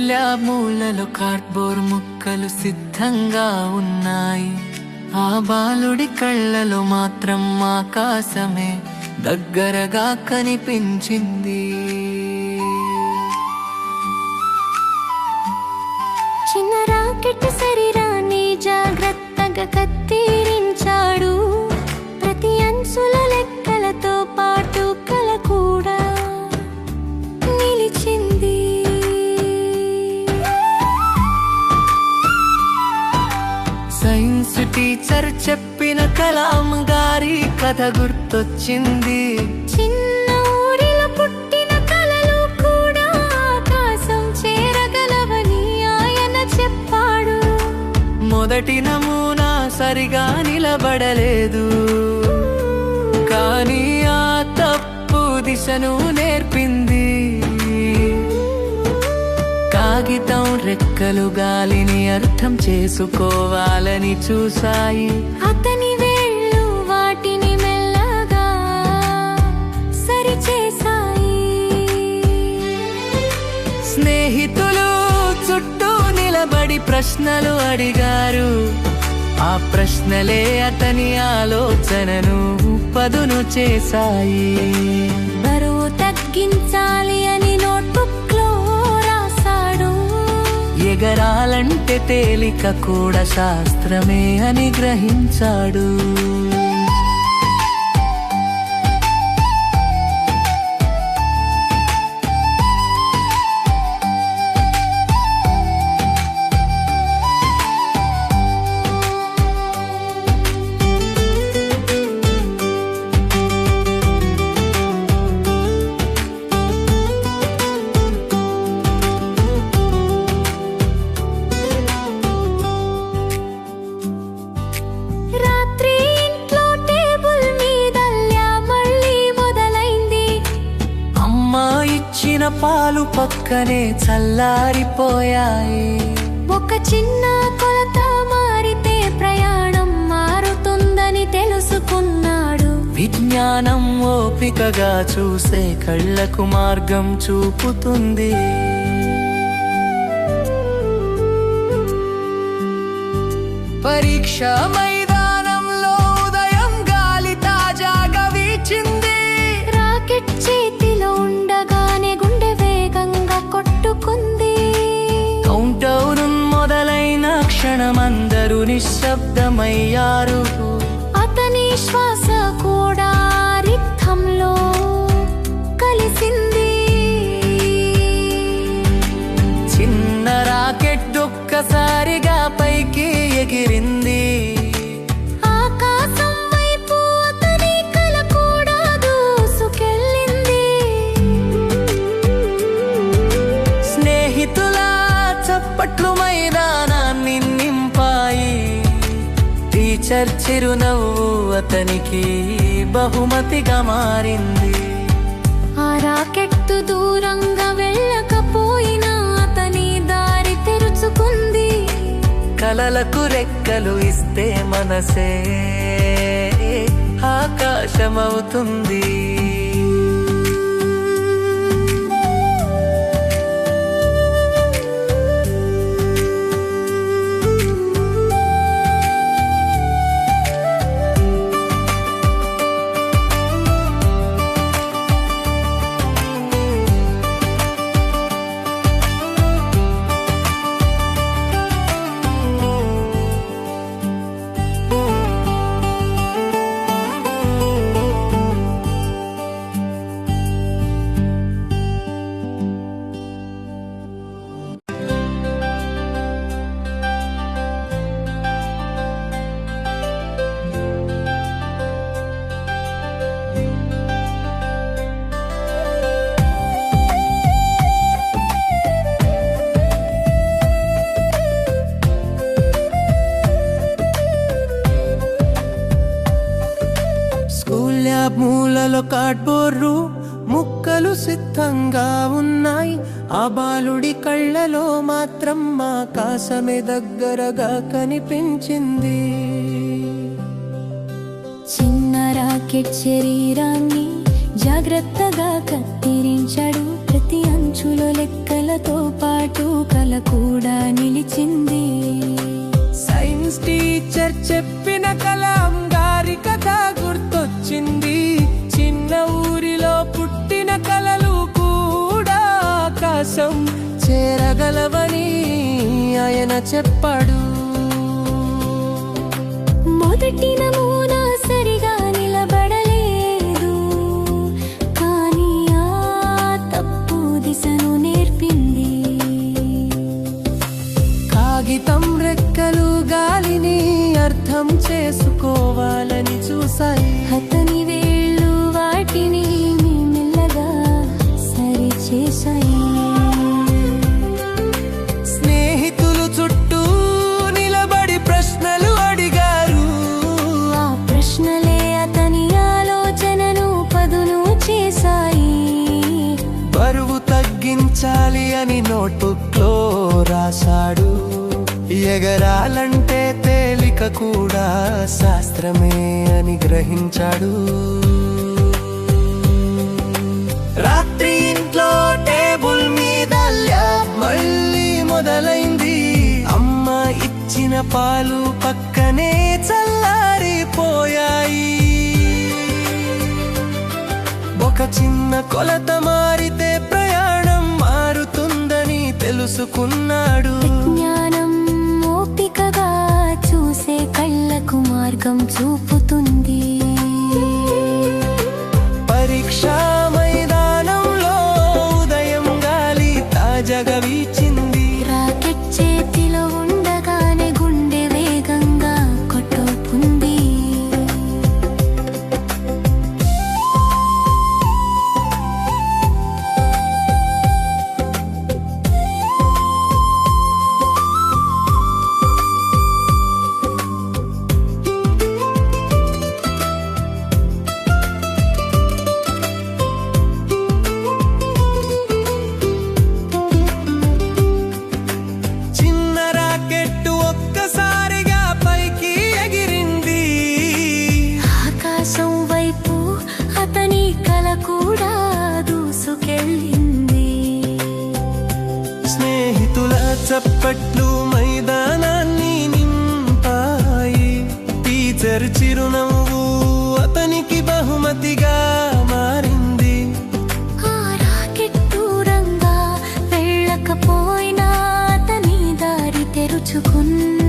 Lab మూలలో cardboard ముక్కలు సిద్ధంగా ఉన్నాయి. ఆ బాలుడి కళ్ళలో మాత్రం ఆకాశమే దగ్గరగా కనిపించింది. చిన్న రాకెట్ శరీరాన్ని జాగ్రత్తగా కత్తిరించాడు. ప్రతి అంచుల లెక్కలతో పాటు కల కూడా నిలిచింది. సైన్స్ టీచర్ చెప్పిన కలాం గారి కథ గుర్తొచ్చింది. చిన్న ఊరిలో పుట్టిన కలలు కూడా ఆకాశం చేరగలవని ఆయన చెప్పాడు. మొదటి నమూనా సరిగా నిలబడలేదు, కానీ ఆ తప్పు దిశను నేర్పింది. కాగితం రెక్కలు గాలిని అర్థం చేసుకోవాలని చూశాయి. అతని వేళ్ళు వాటిని మెల్లగా సరిచేశాయి. స్నేహితులు చుట్టూ నిలబడి ప్రశ్నలు అడిగారు. ఆ ప్రశ్నలే అతని ఆలోచనను పదును చేశాయి. బరువు తగ్గించాలి అని నోట్బుక్లో రాశాడు. ఎగరాలంటే తేలిక కూడా శాస్త్రమే అని గ్రహించాడు. పాలు పక్కనే చల్లారిపోయాయి. ఒక చిన్న కొలత మారితే ప్రయాణం మారుతుందని తెలుసుకున్నాడు. విజ్ఞానం ఓపికగా చూసే కళ్ళకు మార్గం చూపుతుంది. పరీక్ష మైదానంలో ఉదయం గాలి తాజాగా వీచింది. రాకెట్ చేతిలో ఉండగానే గుండె వేగంగా కొట్టుకుంది. కౌంటౌన్ మొదలైన క్షణమందరూ నిశ్శబ్దమయ్యారు. అతని శ్వాస కూడా రిథంలో కలిసింది. చిన్న రాకెట్ ఒక్కసారిగా పైకి ఎగిరింది. ఆకాశం వైపు అతని కల కూడా దూసుకెళ్ళింది. స్నేహితుల చప్పట్లు మైదానాన్ని నింపాయి. టీచర్ చిరునవ్వు అతనికి బహుమతిగా మారింది. ఆ రాకెట్ దూరంగా వెళ్ళకపోయినా అతని దారి తెరుచుకుంది. కలలకు రెక్కలు ఇస్తే మనసే ఆకాశమవుతుంది. మూలలో కార్డ్బోర్డు ముక్కలు సిద్ధంగా ఉన్నాయి. ఆ బాలుడి కళ్ళలో మాత్రం ఆకాశమే దగ్గరగా కనిపించింది. చిన్న రాకెట్ శరీరాన్ని జాగ్రత్తగా కత్తిరించాడు. ప్రతి అంచులో లెక్కలతో పాటు కల కూడా నిలిచింది. సైన్స్ టీచర్ చెప్పిన కలాం గారి కథ గుర్తొచ్చింది. చిన్న ఊరిలో పుట్టిన కలలు కూడా ఆకాశం చేరగలవని ఆయన చెప్పాడు. మొదటి నమూనా సరిగా నిలబడలేదు, కానీ ఆ తప్పు దిశను నేర్పింది. కాగితం రెక్కలు గాలిని అర్థం చేసుకోవాలని చూశాయి. అతని వేళ్ళు వాటిని మెల్లగా సరిచేశాయి. స్నేహితులు చుట్టూ నిలబడి ప్రశ్నలు అడిగారు. ఆ ప్రశ్నలే అతని ఆలోచనను పదును చేశాయి. బరువు తగ్గించాలి అని నోట్బుక్లో రాశాడు. ఎగరాలంటే తేలిక కూడా శాస్త్రమే అని గ్రహించాడు. రాత్రి ఇంట్లో టేబుల్ మీద ల్యాబ్ మళ్ళీ మొదలైంది. అమ్మ ఇచ్చిన పాలు పక్కనే చల్లారిపోయాయి. ఒక చిన్న కొలత మారితే ప్రయాణం మారుతుందని తెలుసుకున్నాడు. విజ్ఞానం ఓపికగా చూసే కళ్ళకు మార్గం చూపుతుంది. పరీక్షా మైదానంలో ఉదయం గాలి తాజాగా వీచింది. రాకెట్ చేతిలో ఉండగానే గుండె వేగంగా కొట్టుకుంది. చిన్న రాకెట్ ఒక్కసారిగా పైకి ఎగిరింది. ఆకాశం వైపు అతని కల కూడా దూసుకెళ్ళింది. స్నేహితుల చప్పట్లు మైదానాన్ని నింపాయి. టీచర్ చిరునవ్వు అతనికి బహుమతిగా మారింది. ఆ రాకెట్ దూరంగా వెళ్ళకపోయినా అతని దారి తెరుచుకున్న